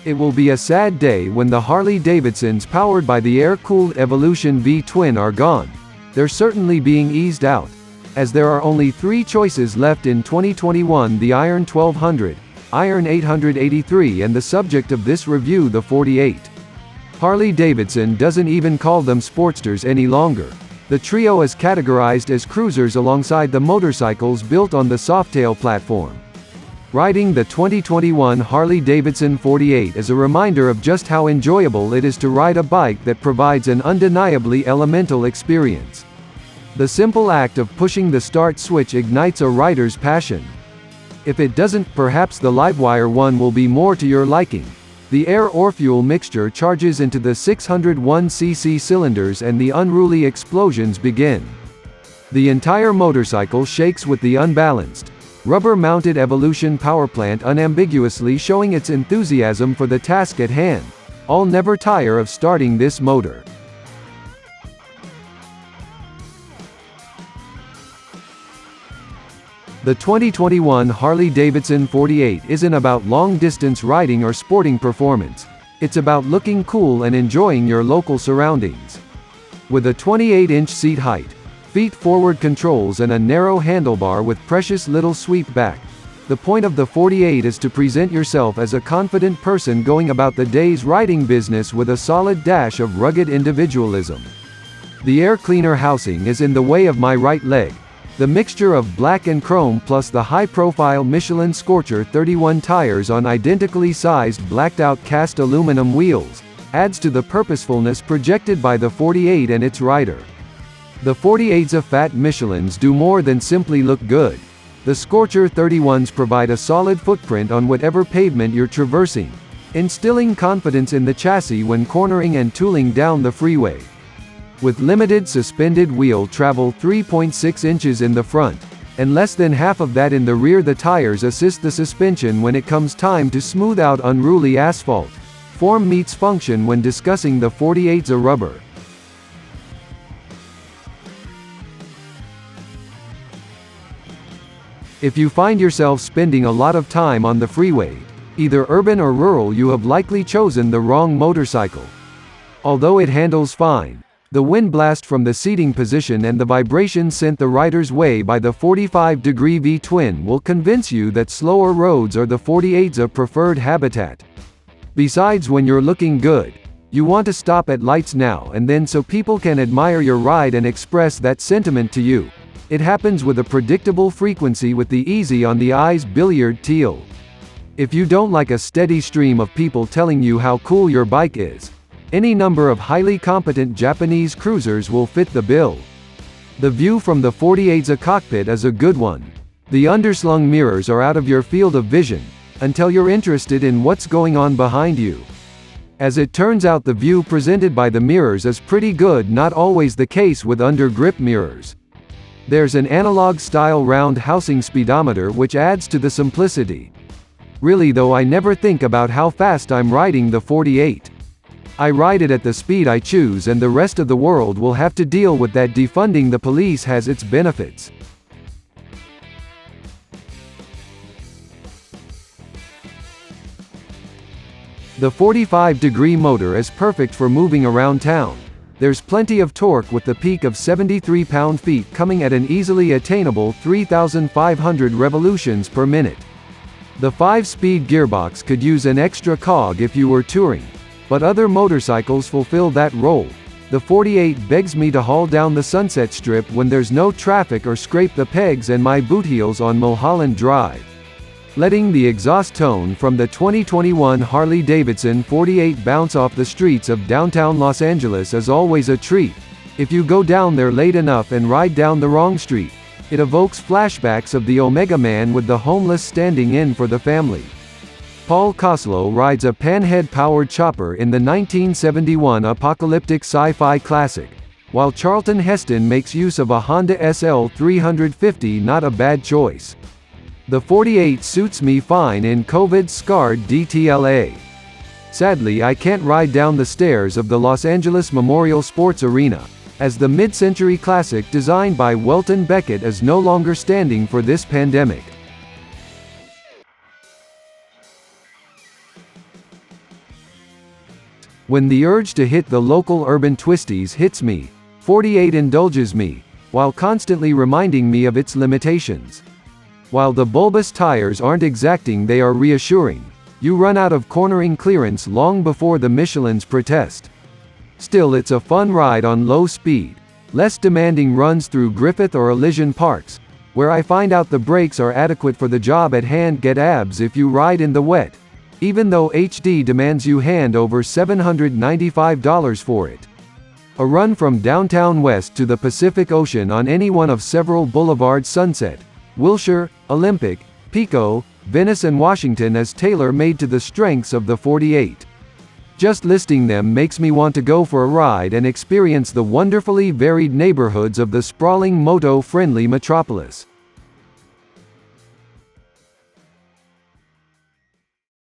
It will be a sad day when the Harley Davidsons powered by the air-cooled Evolution V-twin are gone. They're certainly being eased out, as there are only 3 choices left in 2021: the Iron 1200, Iron 883 and the subject of this review, the 48. Harley Davidson doesn't even call them Sportsters any longer. The trio is categorized as cruisers alongside the motorcycles built on the Softail platform. Riding the 2021 Harley Davidson 48 is a reminder of just how enjoyable it is to ride a bike that provides an undeniably elemental experience. The simple act of pushing the start switch ignites a rider's passion. If it doesn't, perhaps the LiveWire One will be more to your liking. The air Orfuel mixture charges into the 601cc cylinders and the unruly explosions begin. The entire motorcycle shakes with the unbalanced, rubber-mounted Evolution powerplant unambiguously showing its enthusiasm for the task at hand. I'll never tire of starting this motor. The 2021 Harley Davidson 48 isn't about long-distance riding or sporting performance. It's about looking cool and enjoying your local surroundings. With a 28-inch seat height, feet-forward controls and a narrow handlebar with precious little sweep back, the point of the 48 is to present yourself as a confident person going about the day's riding business with a solid dash of rugged individualism. The air cleaner housing is in the way of my right leg. The mixture of black and chrome plus the high-profile Michelin Scorcher 31 tires on identically sized blacked-out cast aluminum wheels adds to the purposefulness projected by the 48 and its rider. The 48's fat Michelins do more than simply look good. The Scorcher 31s provide a solid footprint on whatever pavement you're traversing, instilling confidence in the chassis when cornering and tooling down the freeway. With limited suspended wheel travel 3.6 inches in the front, and less than half of that in the rear, the tires assist the suspension when it comes time to smooth out unruly asphalt. Form meets function when discussing the 48's rubber. If you find yourself spending a lot of time on the freeway, either urban or rural, you have likely chosen the wrong motorcycle. Although it handles fine, the wind blast from the seating position and the vibration sent the rider's way by the 45-degree V-twin will convince you that slower roads are the 48's preferred habitat. Besides, when you're looking good, you want to stop at lights now and then so people can admire your ride and express that sentiment to you. It happens with a predictable frequency with the easy on the eyes billiard teal. If you don't like a steady stream of people telling you how cool your bike is, any number of highly competent Japanese cruisers will fit the bill. The view from the 48's cockpit is a good one. The underslung mirrors are out of your field of vision, until you're interested in what's going on behind you. As it turns out, the view presented by the mirrors is pretty good, not always the case with under-grip mirrors. There's an analog-style round housing speedometer which adds to the simplicity. Really though, I never think about how fast I'm riding the 48. I ride it at the speed I choose, and the rest of the world will have to deal with that. Defunding the police has its benefits. The 45-degree motor is perfect for moving around town. There's plenty of torque with the peak of 73 pound-feet coming at an easily attainable 3,500 revolutions per minute. The 5-speed gearbox could use an extra cog if you were touring, but other motorcycles fulfill that role. The 48 begs me to haul down the Sunset Strip when there's no traffic or scrape the pegs and my boot heels on Mulholland Drive. Letting the exhaust tone from the 2021 Harley Davidson 48 bounce off the streets of downtown Los Angeles is always a treat. If you go down there late enough and ride down the wrong street, it evokes flashbacks of the Omega Man with the homeless standing in for the family. Paul Koslow rides a panhead-powered chopper in the 1971 apocalyptic sci-fi classic, while Charlton Heston makes use of a Honda SL 350. Not a bad choice. The 48 suits me fine in COVID-scarred DTLA. Sadly, I can't ride down the stairs of the Los Angeles Memorial Sports Arena, as the mid-century classic designed by Welton Beckett is no longer standing for this pandemic. When the urge to hit the local urban twisties hits me, 48 indulges me, while constantly reminding me of its limitations. While the bulbous tires aren't exacting, they are reassuring. You run out of cornering clearance long before the Michelins protest. Still, it's a fun ride on low speed. Less demanding runs through Griffith or Elysian parks, where I find out the brakes are adequate for the job at hand. Get abs if you ride in the wet, even though HD demands you hand over $795 for it. A run from downtown west to the Pacific Ocean on any one of several boulevards, Sunset, Wilshire, Olympic, Pico, Venice and Washington, is tailor-made to the strengths of the 48. Just listing them makes me want to go for a ride and experience the wonderfully varied neighborhoods of the sprawling moto-friendly metropolis.